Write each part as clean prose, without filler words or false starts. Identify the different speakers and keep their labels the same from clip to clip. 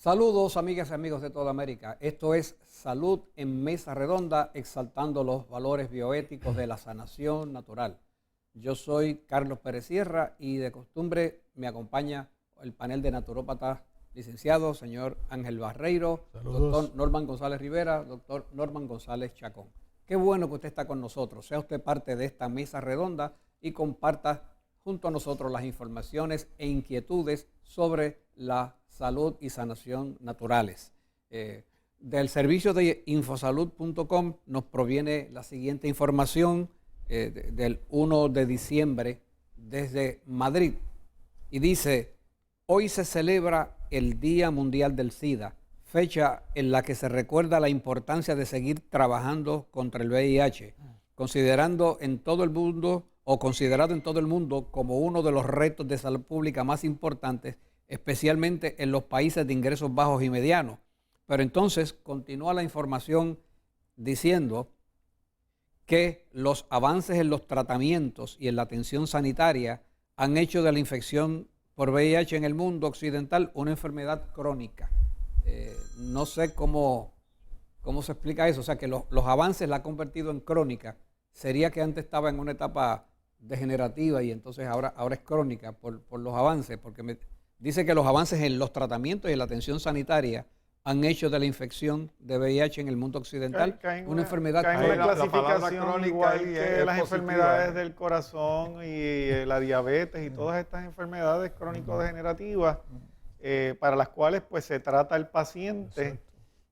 Speaker 1: Saludos, amigas y amigos de toda América. Esto es Salud en Mesa Redonda, exaltando los valores bioéticos de la sanación natural. Yo soy Carlos Pérez Sierra y de costumbre me acompaña el panel de naturópatas licenciados, señor Ángel Barreiro,
Speaker 2: Saludos.
Speaker 1: doctor Norman González Rivera, doctor Norman González Chacón. Qué bueno que usted está con nosotros. Sea usted parte de esta mesa redonda y comparta junto a nosotros las informaciones e inquietudes sobre la salud y sanación naturales. Del servicio de infosalud.com nos proviene la siguiente información del 1 de diciembre desde Madrid y dice: hoy se celebra el Día Mundial del SIDA, fecha en la que se recuerda la importancia de seguir trabajando contra el VIH, considerado en todo el mundo como uno de los retos de salud pública más importantes, especialmente en los países de ingresos bajos y medianos. Pero entonces continúa la información diciendo que los avances en los tratamientos y en la atención sanitaria han hecho de la infección por VIH en el mundo occidental una enfermedad crónica. No sé cómo se explica eso, o sea que los avances la han convertido en crónica. Sería que antes estaba en una etapa degenerativa y entonces ahora es crónica por los avances, porque dice que los avances en los tratamientos y en la atención sanitaria han hecho de la infección de VIH en el mundo occidental una enfermedad
Speaker 3: crónica.
Speaker 1: crónica.
Speaker 3: La clasificación igual que las enfermedades del corazón y la diabetes y todas estas enfermedades crónico-degenerativas para las cuales pues se trata el paciente,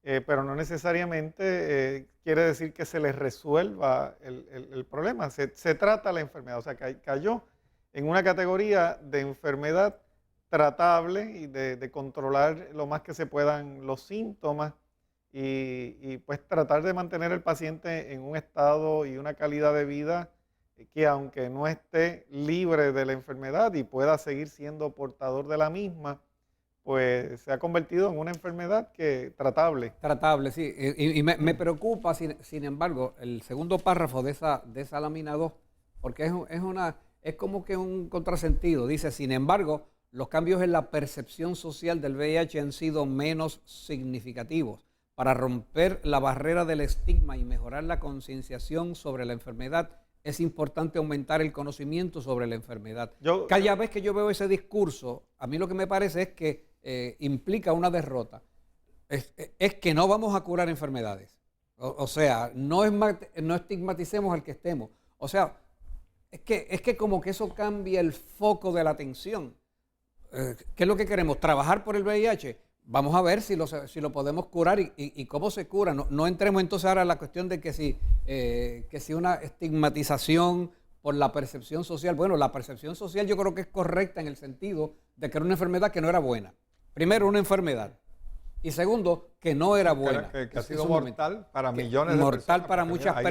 Speaker 3: pero no necesariamente quiere decir que se les resuelva el problema. Se trata la enfermedad, o sea, cayó en una categoría de enfermedad tratable y de controlar lo más que se puedan los síntomas y pues tratar de mantener al paciente en un estado y una calidad de vida que, aunque no esté libre de la enfermedad y pueda seguir siendo portador de la misma, pues se ha convertido en una enfermedad tratable.
Speaker 1: Tratable, sí. Y me preocupa, sin embargo, el segundo párrafo de esa lámina 2, porque es como que un contrasentido. Dice: sin embargo, los cambios en la percepción social del VIH han sido menos significativos. Para romper la barrera del estigma y mejorar la concienciación sobre la enfermedad, es importante aumentar el conocimiento sobre la enfermedad. Cada vez que yo veo ese discurso, a mí lo que me parece es que implica una derrota. Es que no vamos a curar enfermedades. O sea, no estigmaticemos al que estemos. O sea, es que como que eso cambia el foco de la atención. ¿Qué es lo que queremos? ¿Trabajar por el VIH? Vamos a ver si lo podemos curar y cómo se cura. No entremos entonces ahora en la cuestión de que si una estigmatización por la percepción social. Bueno, la percepción social yo creo que es correcta en el sentido de que era una enfermedad que no era buena. Primero, una enfermedad. Y segundo, que no era buena.
Speaker 4: Que ha sido mortal para millones de personas.
Speaker 1: Mortal para muchas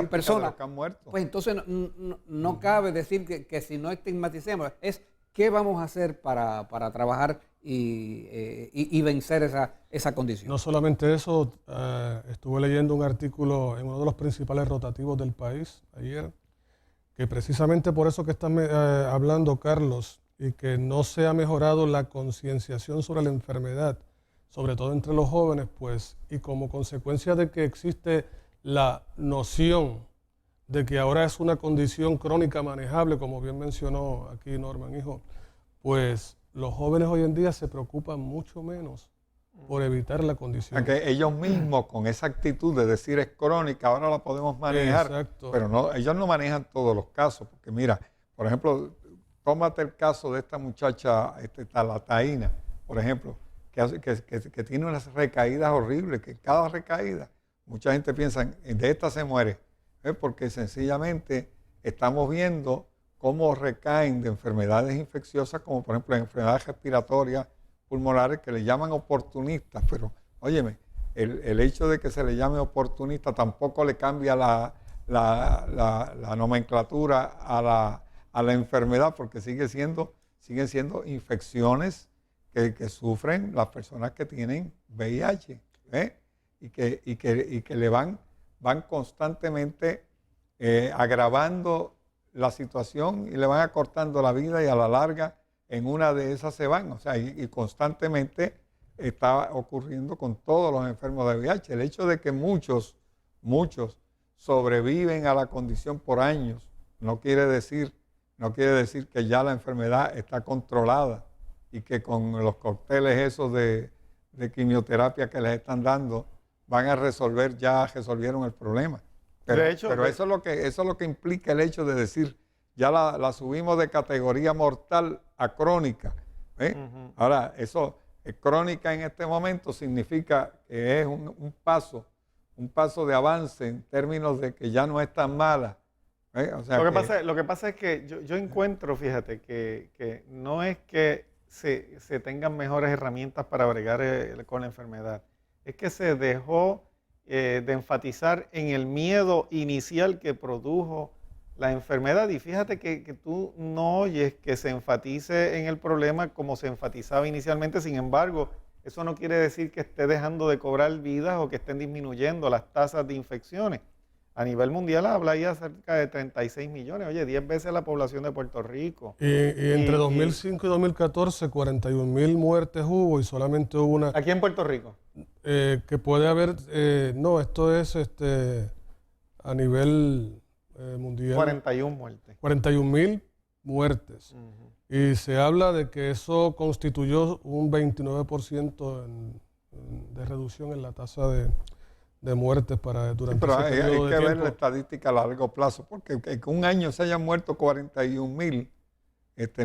Speaker 1: personas.
Speaker 4: Que han muerto.
Speaker 1: Pues entonces no cabe decir que si no estigmaticemos, es qué vamos a hacer para trabajar y vencer esa condición.
Speaker 2: No solamente eso, estuve leyendo un artículo en uno de los principales rotativos del país ayer, que precisamente por eso que están hablando, Carlos, y que no se ha mejorado la concienciación sobre la enfermedad, sobre todo entre los jóvenes, pues, y como consecuencia de que existe la noción de que ahora es una condición crónica manejable, como bien mencionó aquí Norman, hijo, pues los jóvenes hoy en día se preocupan mucho menos por evitar la condición.
Speaker 4: O sea, que ellos mismos con esa actitud de decir es crónica, ahora la podemos manejar.
Speaker 2: Exacto.
Speaker 4: Pero ellos no manejan todos los casos, porque mira, por ejemplo, tómate el caso de esta muchacha, la Taína, por ejemplo, que tiene unas recaídas horribles, que cada recaída, mucha gente piensa, de esta se muere, porque sencillamente estamos viendo cómo recaen de enfermedades infecciosas, como por ejemplo enfermedades respiratorias pulmonares que le llaman oportunistas, pero óyeme, el hecho de que se le llame oportunista tampoco le cambia la nomenclatura a la enfermedad, porque siguen siendo infecciones que sufren las personas que tienen VIH, y que le van constantemente agravando la situación y le van acortando la vida, y a la larga en una de esas se van. O sea, y constantemente está ocurriendo con todos los enfermos de VIH. El hecho de que muchos sobreviven a la condición por años no quiere decir que ya la enfermedad está controlada y que con los cócteles esos de quimioterapia que les están dando resolvieron el problema. Pero eso es lo que implica el hecho de decir, ya la subimos de categoría mortal a crónica. Ahora, eso, crónica en este momento significa que es un paso de avance en términos de que ya no es tan mala. O sea
Speaker 3: lo que pasa es que yo encuentro, fíjate, que no es que se tengan mejores herramientas para bregar con la enfermedad, es que se dejó de enfatizar en el miedo inicial que produjo la enfermedad, y fíjate que tú no oyes que se enfatice en el problema como se enfatizaba inicialmente. Sin embargo, eso no quiere decir que esté dejando de cobrar vidas o que estén disminuyendo las tasas de infecciones. A nivel mundial habla ya cerca de 36 millones, oye, 10 veces la población de Puerto Rico.
Speaker 2: Y entre 2005 y 2014, 41,000 muertes hubo y solamente hubo una...
Speaker 3: ¿Aquí en Puerto Rico?
Speaker 2: Que puede haber, no, esto es a nivel mundial.
Speaker 3: 41 muertes.
Speaker 2: 41,000 muertes. Y se habla de que eso constituyó un 29% de reducción en la tasa de muertes durante ese periodo de tiempo.
Speaker 4: Pero hay que ver la estadística a largo plazo, porque que un año se hayan muerto 41,000,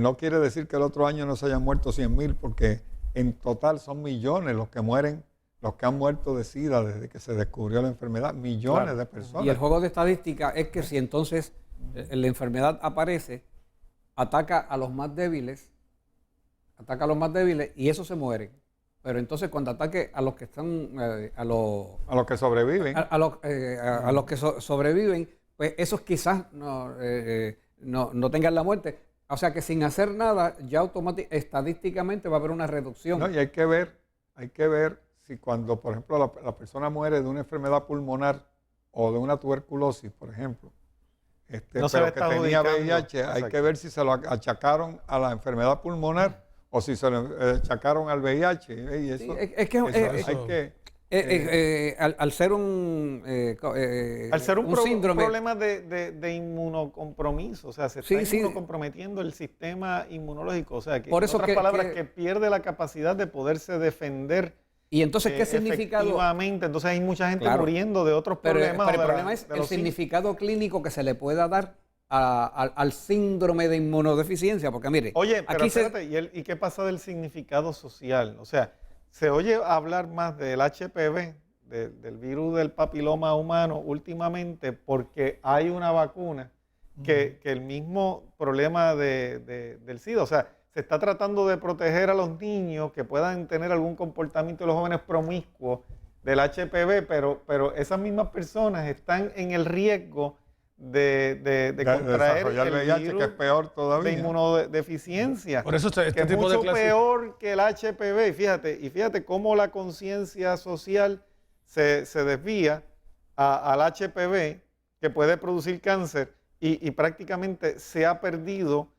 Speaker 4: no quiere decir que el otro año no se hayan muerto 100,000, porque en total son millones los que mueren, los que han muerto de SIDA desde que se descubrió la enfermedad, millones de personas.
Speaker 1: Y el juego de estadística es que si entonces la enfermedad aparece, ataca a los más débiles y esos se mueren. Pero entonces cuando ataque a los que están, a los
Speaker 4: que sobreviven,
Speaker 1: a los que sobreviven, pues esos quizás no tengan la muerte. O sea que sin hacer nada, ya estadísticamente va a haber una reducción.
Speaker 4: No, y hay que ver si cuando, por ejemplo, la persona muere de una enfermedad pulmonar o de una tuberculosis, por ejemplo, pero que tenía VIH, hay que ver si se lo achacaron a la enfermedad pulmonar o si se lo achacaron al VIH. Y eso,
Speaker 1: al ser un síndrome,
Speaker 3: problema de inmunocompromiso, o sea, se está inmunocomprometiendo el sistema inmunológico, o sea, que
Speaker 1: por eso
Speaker 3: en otras palabras, que pierde la capacidad de poderse defender.
Speaker 1: Y entonces, ¿qué significado?
Speaker 3: Efectivamente, entonces hay mucha gente muriendo de otros problemas.
Speaker 1: Pero el problema es el significado clínico que se le pueda dar al síndrome de inmunodeficiencia, porque mire...
Speaker 3: Oye, pero espérate, ¿y qué pasa del significado social? O sea, se oye hablar más del HPV, del virus del papiloma humano últimamente, porque hay una vacuna que el mismo problema del SIDA. O sea, se está tratando de proteger a los niños que puedan tener algún comportamiento de los jóvenes promiscuos del HPV, pero esas mismas personas están en el riesgo de contraer el
Speaker 4: VIH,
Speaker 3: virus,
Speaker 4: que es peor todavía,
Speaker 3: de inmunodeficiencia,
Speaker 2: por eso
Speaker 3: que es mucho peor que el HPV. Y fíjate cómo la conciencia social se desvía al HPV, que puede producir cáncer, y prácticamente se ha perdido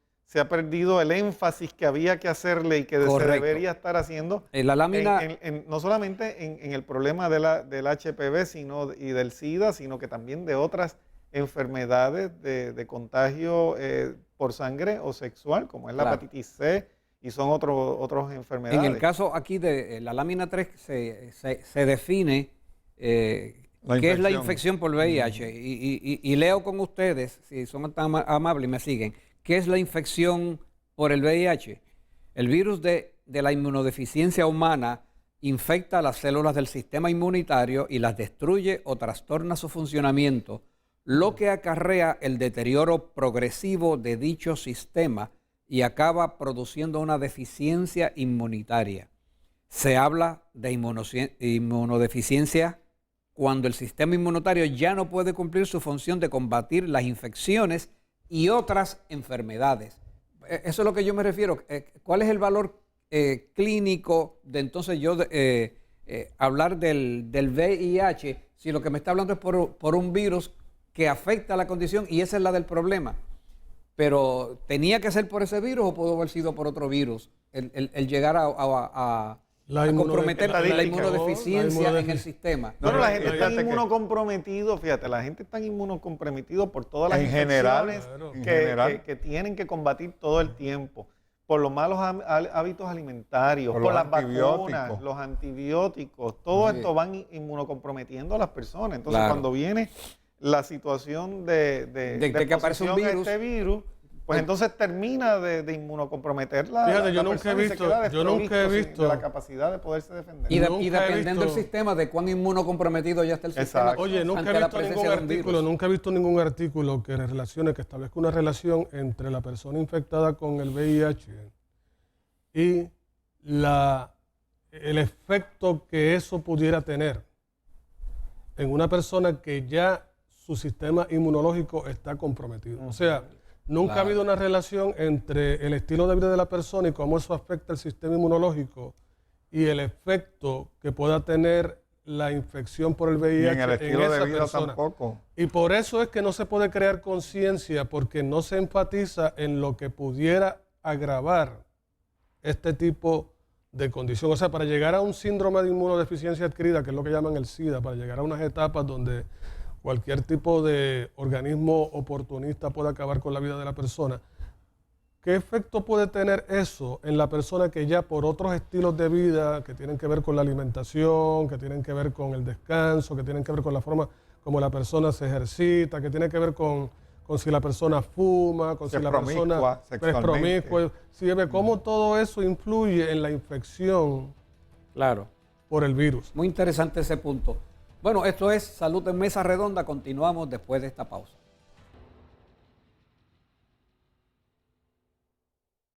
Speaker 3: el énfasis que había que hacerle y que se debería estar haciendo
Speaker 1: en la lámina,
Speaker 3: no solamente en el problema del HPV y del SIDA, sino que también de otras enfermedades de contagio por sangre o sexual, como es la hepatitis C, y son otras enfermedades.
Speaker 1: En el caso aquí de la lámina 3 se define qué es la infección por VIH. Y leo con ustedes, si son tan amables y me siguen, ¿qué es la infección por el VIH? El virus de la inmunodeficiencia humana infecta las células del sistema inmunitario y las destruye o trastorna su funcionamiento, lo que acarrea el deterioro progresivo de dicho sistema y acaba produciendo una deficiencia inmunitaria. Se habla de inmunodeficiencia cuando el sistema inmunitario ya no puede cumplir su función de combatir las infecciones y otras enfermedades. Eso es lo que yo me refiero. ¿Cuál es el valor clínico de entonces yo hablar del VIH si lo que me está hablando es por un virus que afecta la condición y esa es la del problema? Pero ¿tenía que ser por ese virus o pudo haber sido por otro virus el llegar a a comprometer la
Speaker 3: estadística,
Speaker 1: inmunodeficiencia en el sistema.
Speaker 3: No, la gente está
Speaker 4: fíjate que-
Speaker 3: inmunocomprometido, fíjate, la gente está inmunocomprometido por todas las
Speaker 4: En general,
Speaker 3: infecciones
Speaker 4: claro. En
Speaker 3: que,
Speaker 4: general.
Speaker 3: que tienen que combatir todo el tiempo, por los malos hábitos alimentarios,
Speaker 4: Por
Speaker 3: por
Speaker 4: los
Speaker 3: las vacunas,
Speaker 4: antibióticos.
Speaker 3: los antibióticos, todo
Speaker 1: Sí.
Speaker 3: esto van inmunocomprometiendo a las personas. Entonces,
Speaker 1: Claro.
Speaker 3: cuando viene la situación de
Speaker 1: que aparece un
Speaker 3: exposición a
Speaker 1: virus.
Speaker 3: este virus, pues entonces termina de inmunocomprometer la
Speaker 2: Fíjate, yo
Speaker 3: la
Speaker 2: nunca he
Speaker 3: persona y se
Speaker 2: visto-
Speaker 3: queda
Speaker 2: yo nunca he
Speaker 3: desprovisto
Speaker 2: visto-
Speaker 3: de la capacidad de poderse defender.
Speaker 1: Y,
Speaker 2: Nunca he
Speaker 1: y dependiendo del
Speaker 2: visto-
Speaker 1: sistema, de cuán inmunocomprometido ya está el sistema.
Speaker 3: Exacto.
Speaker 2: Oye, nunca
Speaker 1: ante
Speaker 2: he
Speaker 1: la
Speaker 2: visto ningún
Speaker 1: presencia de un virus.
Speaker 2: artículo, nunca he visto ningún artículo que relacione, que establezca una relación entre la persona infectada con el VIH y el efecto que eso pudiera tener en una persona que ya su sistema inmunológico está comprometido. O sea, nunca ha
Speaker 1: Claro.
Speaker 2: habido una relación entre el estilo de vida de la persona y cómo eso afecta el sistema inmunológico y el efecto que pueda tener la infección por el
Speaker 4: Y
Speaker 2: VIH
Speaker 4: en el estilo
Speaker 2: esa
Speaker 4: de vida
Speaker 2: persona.
Speaker 4: tampoco.
Speaker 2: Y por eso es que no se puede crear conciencia, porque no se enfatiza en lo que pudiera agravar este tipo de condición. O sea, para llegar a un síndrome de inmunodeficiencia adquirida, que es lo que llaman el SIDA, para llegar a unas etapas donde cualquier tipo de organismo oportunista puede acabar con la vida de la persona, ¿qué efecto puede tener eso en la persona que ya por otros estilos de vida, que tienen que ver con la alimentación, que tienen que ver con el descanso, que tienen que ver con la forma como la persona se ejercita, que tiene que ver con si la persona fuma, con
Speaker 4: Si
Speaker 2: si
Speaker 4: es
Speaker 2: la
Speaker 4: promiscua
Speaker 2: persona es
Speaker 4: sexualmente.
Speaker 2: promiscua, si ve cómo todo eso influye en la infección
Speaker 1: Claro.
Speaker 2: por el virus?
Speaker 1: Muy interesante ese punto. Bueno, esto es Salud en Mesa Redonda. Continuamos después de esta pausa.